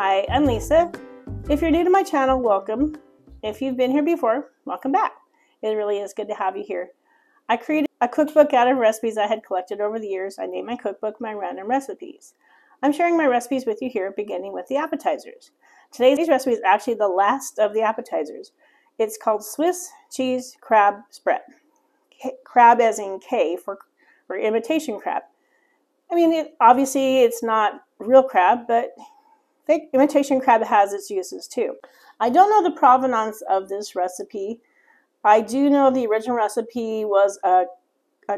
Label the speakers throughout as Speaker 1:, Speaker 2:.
Speaker 1: Hi, I'm Lisa. If you're new to my channel, welcome. If you've been here before, welcome back. It really is good to have you here. I created a cookbook out of recipes I had collected over the years. I named my cookbook My Random Recipes. I'm sharing my recipes with you here, beginning with the appetizers. Today's recipe is actually the last of the appetizers. It's called Swiss cheese crab spread. Crab as in K for imitation crab. I mean, obviously it's not real crab, but imitation crab has its uses too. I don't know the provenance of this recipe. I do know the original recipe was a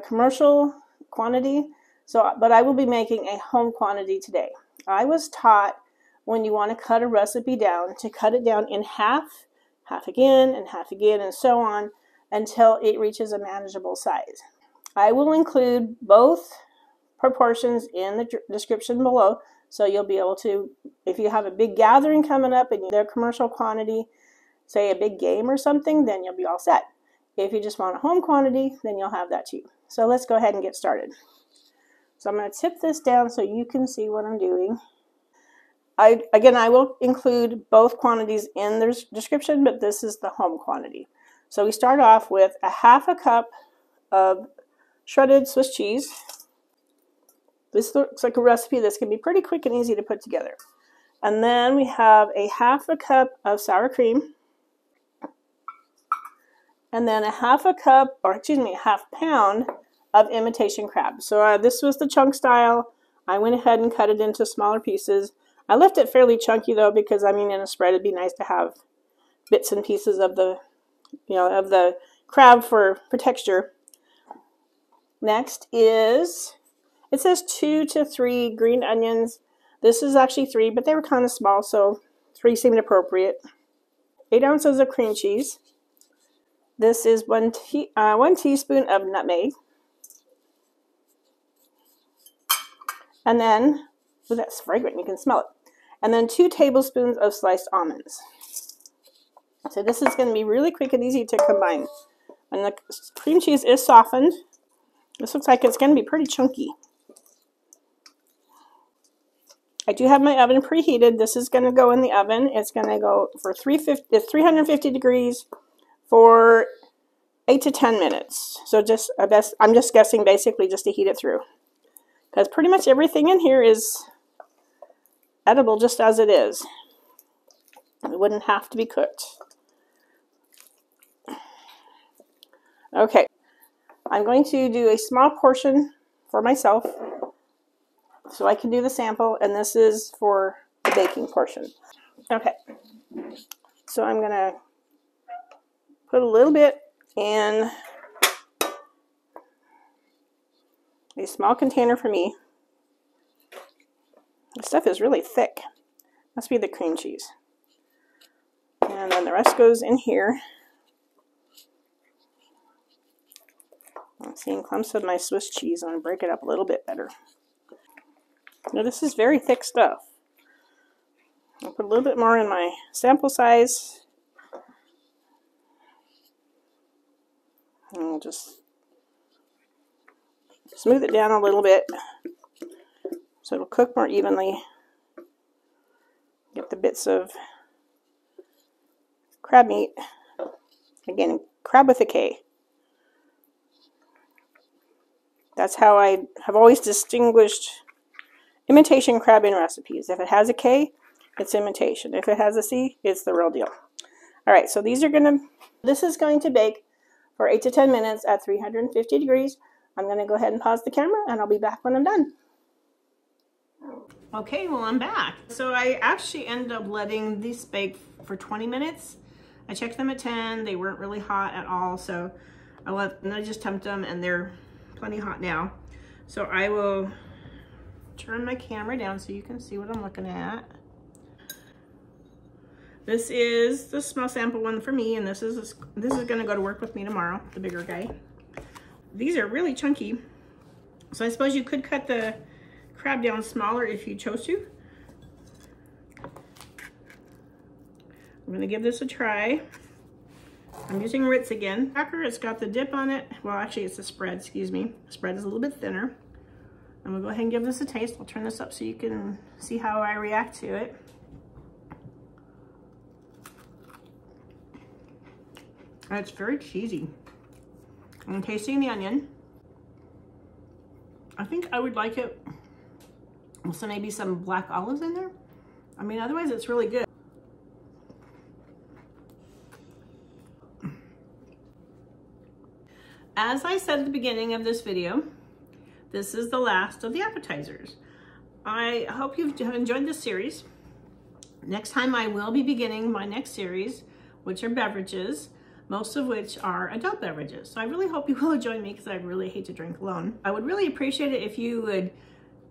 Speaker 1: commercial quantity, but I will be making a home quantity today. I was taught when you want to cut a recipe down, to cut it down in half, half again, and so on until it reaches a manageable size. I will include both proportions in the description below, so you'll be able to, if you have a big gathering coming up and they're commercial quantity, say a big game or something, then you'll be all set. If you just want a home quantity, then you'll have that too. So let's go ahead and get started. So I'm going to tip this down so you can see what I'm doing. I will include both quantities in the description, but this is the home quantity. So we start off with a half a cup of shredded Swiss cheese. This looks like a recipe that's going to be pretty quick and easy to put together. And then we have a half a cup of sour cream. And then a half pound of imitation crab. So this was the chunk style. I went ahead and cut it into smaller pieces. I left it fairly chunky though, because I mean, in a spread it'd be nice to have bits and pieces of the, of the crab for texture. Next is, it says 2 to 3 green onions. This is actually 3, but they were kind of small, so 3 seemed appropriate. 8 ounces of cream cheese. This is 1 teaspoon of nutmeg. And then, oh, that's fragrant, you can smell it. And then 2 tablespoons of sliced almonds. So this is going to be really quick and easy to combine. And the cream cheese is softened. This looks like it's going to be pretty chunky. I do have my oven preheated. This is going to go in the oven. It's going to go for 350 degrees for 8 to 10 minutes. So I'm just guessing basically just to heat it through. Because pretty much everything in here is edible just as it is. It wouldn't have to be cooked. Okay, I'm going to do a small portion for myself so I can do the sample, and this is for the baking portion. Okay, so I'm going to put a little bit in a small container for me. The stuff is really thick. Must be the cream cheese. And then the rest goes in here. I'm seeing clumps of my Swiss cheese. I'm going to break it up a little bit better. Now this is very thick stuff. I'll put a little bit more in my sample size. And we'll just smooth it down a little bit so it'll cook more evenly. Get the bits of crab meat. Again, crab with a K. That's how I have always distinguished imitation crab in recipes. If it has a K, it's imitation. If it has a C, it's the real deal. Alright, so this is going to bake for 8 to 10 minutes at 350 degrees. I'm going to go ahead and pause the camera, and I'll be back when I'm done. Okay, well, I'm back. So I actually ended up letting these bake for 20 minutes. I checked them at 10. They weren't really hot at all, so I just temped them, and they're plenty hot now. So I will turn my camera down so you can see what I'm looking at. This is the small sample one for me, and this is going to go to work with me tomorrow, the bigger guy. These are really chunky, so I suppose you could cut the crab down smaller if you chose to. I'm going to give this a try. I'm using Ritz again. Cracker, it's got the dip on it. Well, actually it's the spread, excuse me. The spread is a little bit thinner. I'm going to go ahead and give this a taste. I'll turn this up so you can see how I react to it. And it's very cheesy. I'm tasting the onion. I think I would like it with maybe some black olives in there. I mean, otherwise it's really good. As I said at the beginning of this video, this is the last of the appetizers. I hope you have enjoyed this series. Next time I will be beginning my next series, which are beverages, most of which are adult beverages. So I really hope you will join me because I really hate to drink alone. I would really appreciate it if you would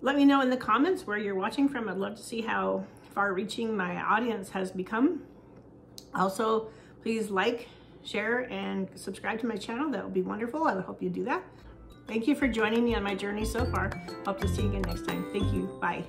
Speaker 1: let me know in the comments where you're watching from. I'd love to see how far-reaching my audience has become. Also, please like, share, and subscribe to my channel. That would be wonderful. I would hope you do that. Thank you for joining me on my journey so far. Hope to see you again next time. Thank you. Bye.